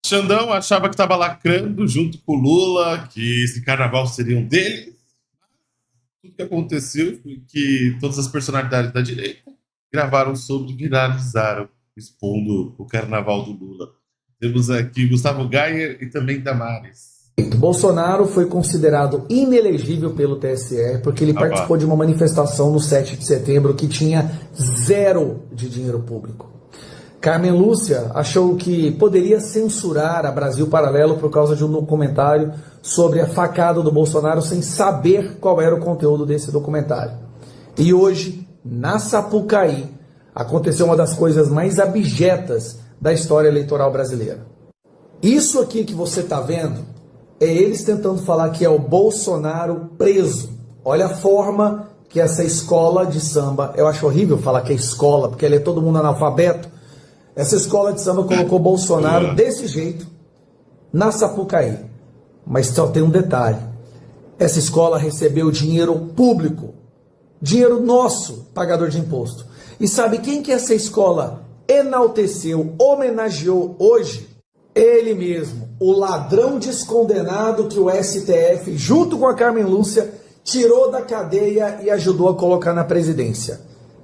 Xandão achava que estava lacrando junto com o Lula, que esse carnaval seria um deles. Tudo que aconteceu foi que todas as personalidades da direita gravaram sobre e viralizaram, expondo o carnaval do Lula. Temos aqui Gustavo Gayer e também Damares. Bolsonaro foi considerado inelegível pelo TSE porque ele participou de uma manifestação no 7 de setembro que tinha zero de dinheiro público. Carmen Lúcia achou que poderia censurar a Brasil Paralelo por causa de um documentário sobre a facada do Bolsonaro sem saber qual era o conteúdo desse documentário. E hoje, na Sapucaí, aconteceu uma das coisas mais abjetas da história eleitoral brasileira. Isso aqui que você está vendo é eles tentando falar que é o Bolsonaro preso. Olha a forma que essa escola de samba, eu acho horrível falar que é escola, porque ele é todo mundo analfabeto. Essa escola de samba colocou Bolsonaro desse jeito na Sapucaí. Mas só tem um detalhe. Essa escola recebeu dinheiro público. Dinheiro nosso, pagador de imposto. E sabe quem que essa escola enalteceu, homenageou hoje? Ele mesmo, o ladrão descondenado que o STF, junto com a Carmen Lúcia, tirou da cadeia e ajudou a colocar na presidência.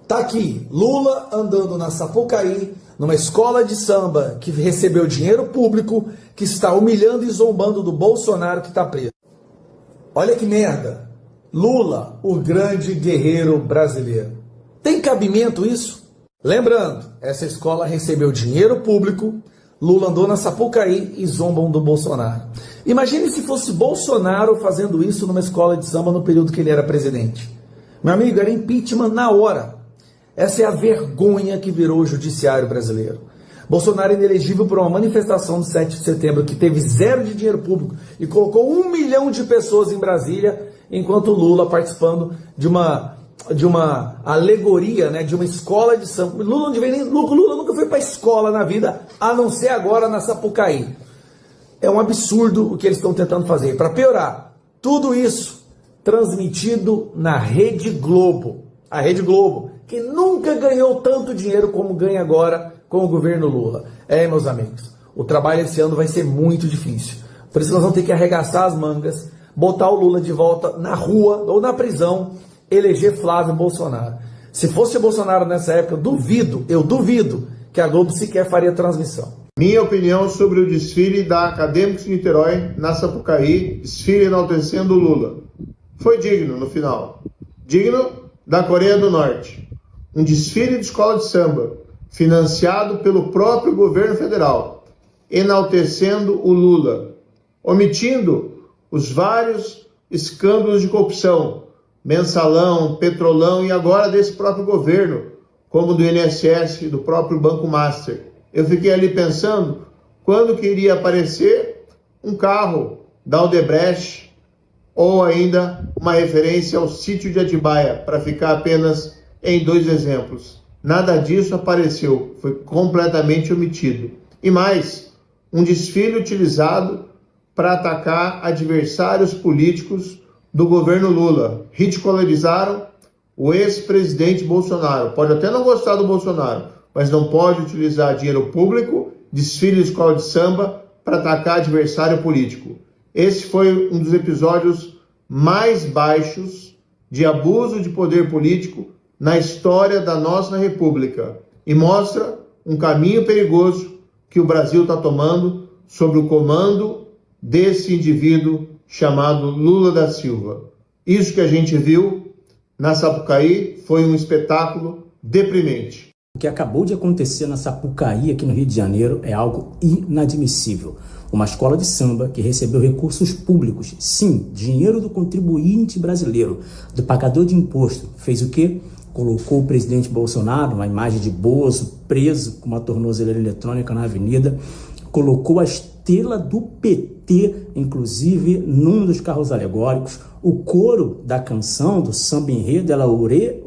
Tá aqui, Lula andando na Sapucaí, numa escola de samba que recebeu dinheiro público, que está humilhando e zombando do Bolsonaro que está preso. Olha que merda. Lula, o grande guerreiro brasileiro. Tem cabimento isso? Lembrando, essa escola recebeu dinheiro público, Lula andou na Sapucaí e zombam do Bolsonaro. Imagine se fosse Bolsonaro fazendo isso numa escola de samba no período que ele era presidente. Meu amigo, era impeachment na hora. Essa é a vergonha que virou o judiciário brasileiro. Bolsonaro é inelegível por uma manifestação do 7 de setembro que teve zero de dinheiro público e colocou 1 milhão de pessoas em Brasília, enquanto Lula participando de uma alegoria, né, de uma escola de samba. Lula nunca foi para escola na vida, a não ser agora na Sapucaí. É um absurdo o que eles estão tentando fazer. Para piorar, tudo isso transmitido na Rede Globo. A Rede Globo, que nunca ganhou tanto dinheiro como ganha agora com o governo Lula. Meus amigos, o trabalho esse ano vai ser muito difícil. Por isso nós vamos ter que arregaçar as mangas, botar o Lula de volta na rua ou na prisão, eleger Flávio Bolsonaro. Se fosse o Bolsonaro nessa época, eu duvido que a Globo sequer faria transmissão. Minha opinião sobre o desfile da Acadêmicos de Niterói na Sapucaí, desfile enaltecendo o Lula. Foi digno no final. Digno da Coreia do Norte. Um desfile de escola de samba, financiado pelo próprio governo federal, enaltecendo o Lula, omitindo os vários escândalos de corrupção, mensalão, petrolão e agora desse próprio governo, como do INSS e do próprio Banco Master. Eu fiquei ali pensando quando que iria aparecer um carro da Odebrecht ou ainda uma referência ao sítio de Atibaia, para ficar apenas em 2 exemplos. Nada disso apareceu, foi completamente omitido. E mais, um desfile utilizado para atacar adversários políticos do governo Lula. Ridicularizaram o ex-presidente Bolsonaro. Pode até não gostar do Bolsonaro, mas não pode utilizar dinheiro público, desfile de escola de samba, para atacar adversário político. Esse foi um dos episódios mais baixos de abuso de poder político na história da nossa República e mostra um caminho perigoso que o Brasil está tomando sob o comando desse indivíduo chamado Lula da Silva. Isso que a gente viu na Sapucaí foi um espetáculo deprimente. O que acabou de acontecer na Sapucaí, aqui no Rio de Janeiro, é algo inadmissível. Uma escola de samba que recebeu recursos públicos, sim, dinheiro do contribuinte brasileiro, do pagador de imposto, fez o quê? Colocou o presidente Bolsonaro, uma imagem de Bozo, preso com uma tornozeleira eletrônica na avenida, colocou a estrela do PT, inclusive, num dos carros alegóricos, o coro da canção, do samba enredo, ela olê,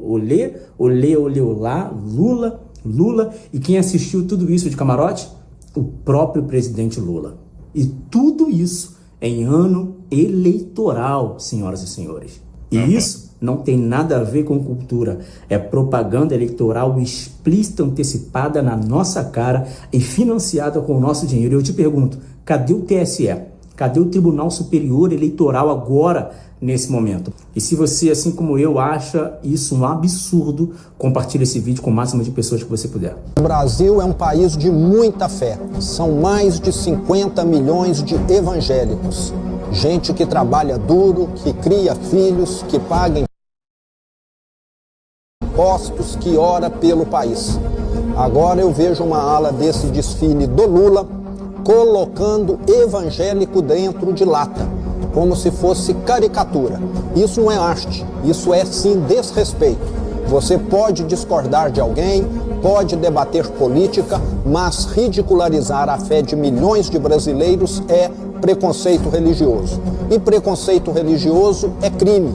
olá, Lula, Lula, e quem assistiu tudo isso de camarote? O próprio presidente Lula. E tudo isso em ano eleitoral, senhoras e senhores. E isso não tem nada a ver com cultura. É propaganda eleitoral explícita, antecipada na nossa cara e financiada com o nosso dinheiro. Eu te pergunto, cadê o TSE? Cadê o Tribunal Superior Eleitoral agora, nesse momento? E se você, assim como eu, acha isso um absurdo, compartilhe esse vídeo com o máximo de pessoas que você puder. O Brasil é um país de muita fé. São mais de 50 milhões de evangélicos. Gente que trabalha duro, que cria filhos, que paga impostos, que ora pelo país. Agora eu vejo uma ala desse desfile do Lula colocando evangélico dentro de lata, como se fosse caricatura. Isso não é arte, isso é sim desrespeito. Você pode discordar de alguém, pode debater política, mas ridicularizar a fé de milhões de brasileiros é preconceito religioso. E preconceito religioso é crime.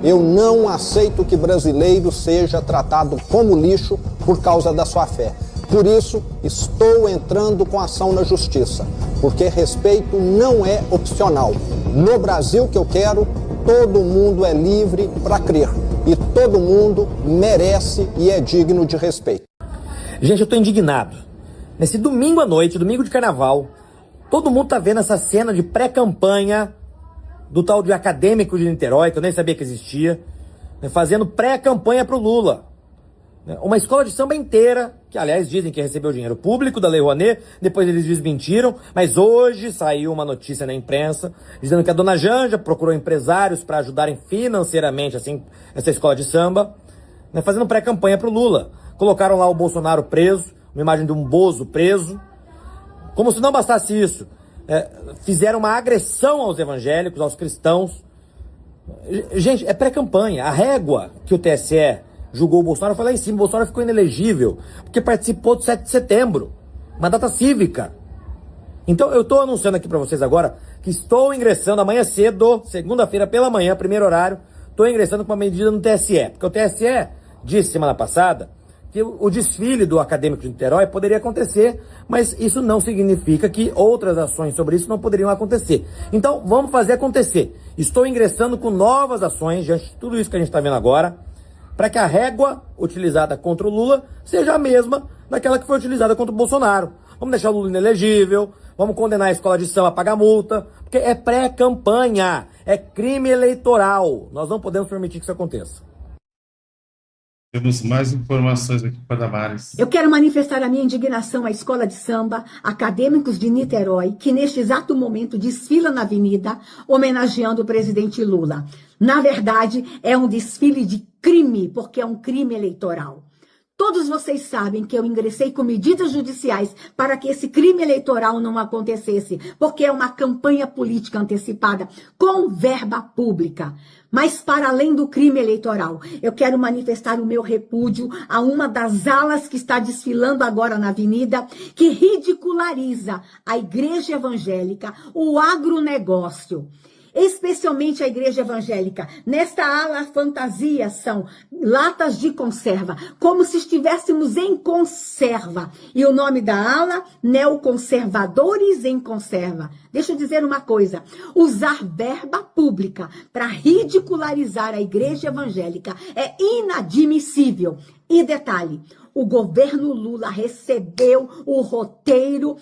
Eu não aceito que brasileiro seja tratado como lixo por causa da sua fé. Por isso, estou entrando com ação na justiça, porque respeito não é opcional. No Brasil que eu quero, todo mundo é livre para crer e todo mundo merece e é digno de respeito. Gente, eu tô indignado. Nesse domingo à noite, domingo de carnaval, todo mundo tá vendo essa cena de pré-campanha do tal de Acadêmico de Niterói, que eu nem sabia que existia, né, fazendo pré-campanha pro Lula. Uma escola de samba inteira, que aliás dizem que recebeu dinheiro público da Lei Rouanet, depois eles desmentiram, mas hoje saiu uma notícia na imprensa dizendo que a dona Janja procurou empresários para ajudarem financeiramente assim, essa escola de samba, né, fazendo pré-campanha pro Lula. Colocaram lá o Bolsonaro preso, uma imagem de um Bozo preso. Como se não bastasse isso, fizeram uma agressão aos evangélicos, aos cristãos. Gente, é pré-campanha. A régua que o TSE julgou o Bolsonaro foi lá em cima. O Bolsonaro ficou inelegível porque participou do 7 de setembro, uma data cívica. Então eu estou anunciando aqui para vocês agora que estou ingressando amanhã cedo, segunda-feira pela manhã, primeiro horário, estou ingressando com uma medida no TSE, porque o TSE disse semana passada que o desfile do Acadêmico de Niterói poderia acontecer, mas isso não significa que outras ações sobre isso não poderiam acontecer. Então, vamos fazer acontecer. Estou ingressando com novas ações, diante de tudo isso que a gente está vendo agora, para que a régua utilizada contra o Lula seja a mesma daquela que foi utilizada contra o Bolsonaro. Vamos deixar o Lula inelegível, vamos condenar a escola de samba a pagar multa, porque é pré-campanha, é crime eleitoral. Nós não podemos permitir que isso aconteça. Temos mais informações aqui para Damares. Eu quero manifestar a minha indignação à escola de samba Acadêmicos de Niterói, que neste exato momento desfila na avenida, homenageando o presidente Lula. Na verdade, é um desfile de crime, porque é um crime eleitoral. Todos vocês sabem que eu ingressei com medidas judiciais para que esse crime eleitoral não acontecesse, porque é uma campanha política antecipada com verba pública. Mas para além do crime eleitoral, eu quero manifestar o meu repúdio a uma das alas que está desfilando agora na avenida, que ridiculariza a igreja evangélica, o agronegócio. Especialmente a igreja evangélica. Nesta ala, fantasias são latas de conserva, como se estivéssemos em conserva. E o nome da ala, Neoconservadores em Conserva. Deixa eu dizer uma coisa, usar verba pública para ridicularizar a igreja evangélica é inadmissível. E detalhe, o governo Lula recebeu o roteiro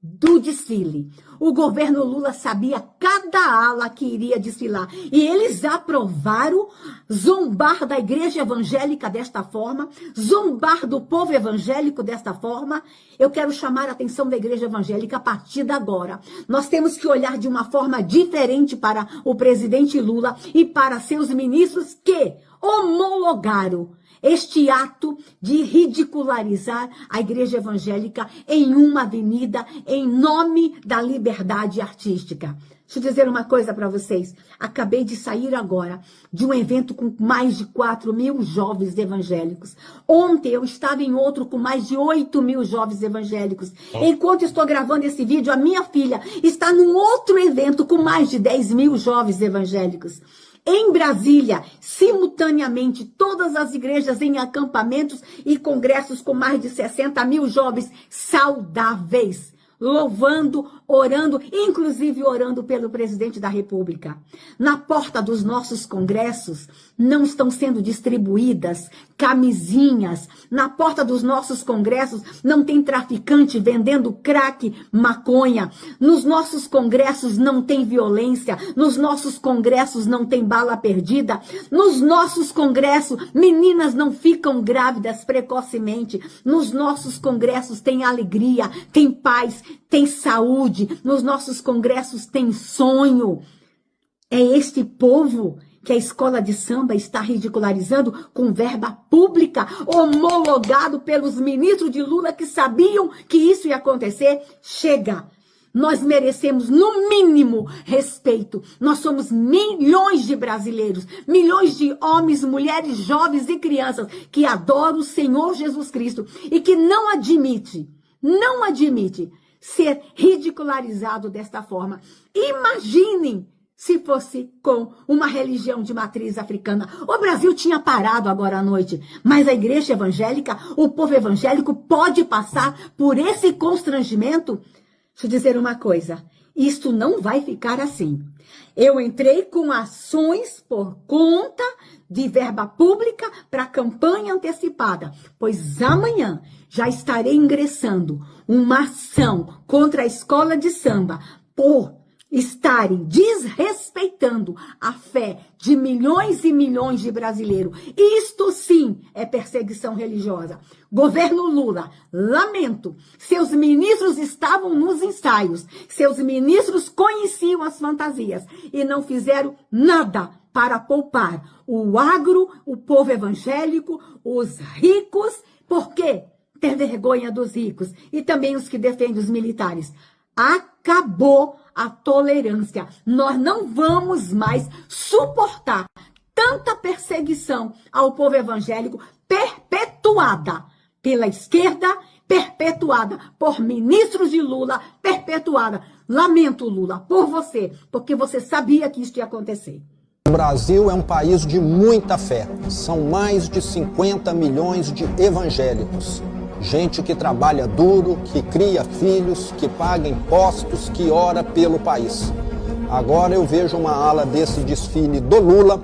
do desfile. O governo Lula sabia cada ala que iria desfilar. E eles aprovaram zombar da igreja evangélica desta forma, zombar do povo evangélico desta forma. Eu quero chamar a atenção da igreja evangélica a partir de agora. Nós temos que olhar de uma forma diferente para o presidente Lula e para seus ministros que homologaram este ato de ridicularizar a igreja evangélica em uma avenida em nome da liberdade artística. Deixa eu dizer uma coisa para vocês. Acabei de sair agora de um evento com mais de 4.000 jovens evangélicos. Ontem eu estava em outro com mais de 8.000 jovens evangélicos. Enquanto estou gravando esse vídeo, a minha filha está num outro evento com mais de 10.000 jovens evangélicos. Em Brasília, simultaneamente, todas as igrejas em acampamentos e congressos com mais de 60.000 jovens saudáveis. louvando, orando, inclusive orando pelo presidente da República. Na porta dos nossos congressos não estão sendo distribuídas camisinhas. Na porta dos nossos congressos não tem traficante vendendo crack, maconha. Nos nossos congressos não tem violência. Nos nossos congressos não tem bala perdida. Nos nossos congressos, meninas não ficam grávidas precocemente. Nos nossos congressos tem alegria, tem paz, tem saúde. Nos nossos congressos tem sonho. É este povo que a escola de samba está ridicularizando com verba pública, homologado pelos ministros de Lula que sabiam que isso ia acontecer. Chega! Nós merecemos, no mínimo, respeito. Nós somos milhões de brasileiros, milhões de homens, mulheres, jovens e crianças que adoram o Senhor Jesus Cristo e que não admite ser ridicularizado desta forma. Imaginem se fosse com uma religião de matriz africana. O Brasil tinha parado agora à noite, mas a igreja evangélica, o povo evangélico pode passar por esse constrangimento? Deixa eu dizer uma coisa, isto não vai ficar assim. Eu entrei com ações por conta de verba pública para campanha antecipada, pois amanhã já estarei ingressando uma ação contra a escola de samba por estarem desrespeitando a fé de milhões e milhões de brasileiros. Isto sim é perseguição religiosa. Governo Lula, lamento, seus ministros estavam nos ensaios, seus ministros conheciam as fantasias e não fizeram nada para poupar o agro, o povo evangélico, os ricos. Por quê? Ter vergonha dos ricos e também os que defendem os militares. Acabou a tolerância. Nós não vamos mais suportar tanta perseguição ao povo evangélico perpetuada pela esquerda, perpetuada por ministros de Lula, perpetuada. Lamento, Lula, por você, porque você sabia que isso ia acontecer. O Brasil é um país de muita fé. São mais de 50 milhões de evangélicos. Gente que trabalha duro, que cria filhos, que paga impostos, que ora pelo país. Agora eu vejo uma ala desse desfile do Lula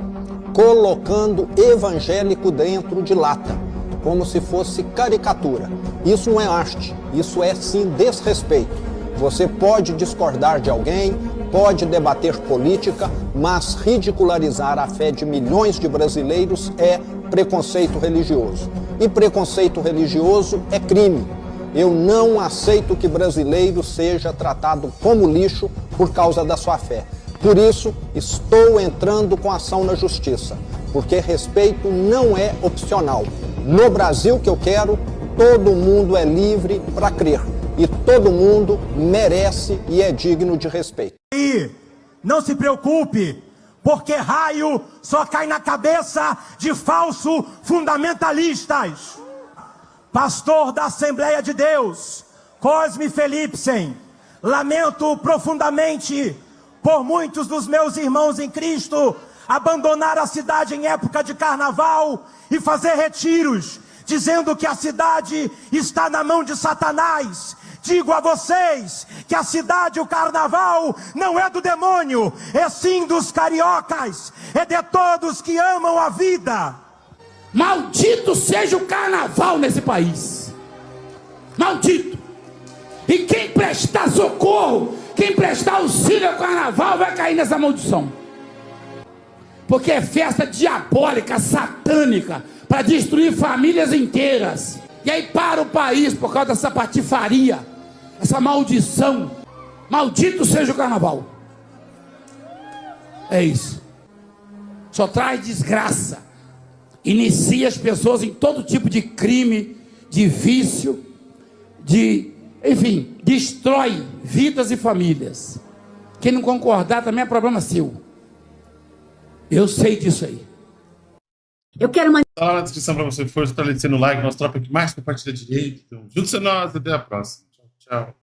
colocando evangélico dentro de lata, como se fosse caricatura. Isso não é arte, isso é sim desrespeito. Você pode discordar de alguém, pode debater política, mas ridicularizar a fé de milhões de brasileiros é preconceito religioso. E preconceito religioso é crime. Eu não aceito que brasileiro seja tratado como lixo por causa da sua fé. Por isso, estou entrando com ação na justiça, porque respeito não é opcional. No Brasil que eu quero, todo mundo é livre para crer. E todo mundo merece e é digno de respeito. E não se preocupe, porque raio só cai na cabeça de falsos fundamentalistas. Pastor da Assembleia de Deus, Cosme Felipsen, lamento profundamente por muitos dos meus irmãos em Cristo abandonar a cidade em época de carnaval e fazer retiros, dizendo que a cidade está na mão de Satanás. Digo a vocês que a cidade, o carnaval, não é do demônio, é sim dos cariocas, é de todos que amam a vida. Maldito seja o carnaval nesse país. Maldito. E quem prestar socorro, quem prestar auxílio ao carnaval vai cair nessa maldição. Porque é festa diabólica, satânica, para destruir famílias inteiras. E aí para o país por causa dessa patifaria, essa maldição. Maldito seja o carnaval. É isso. Só traz desgraça. Inicia as pessoas em todo tipo de crime, de vício, enfim, destrói vidas e famílias. Quem não concordar também é problema seu. Eu sei disso aí. Eu quero uma... Tá lá na descrição para você fortalecer no like, nosso tropa que mais compartilha direito. Então, junte-se a nós, até a próxima. Tchau, tchau.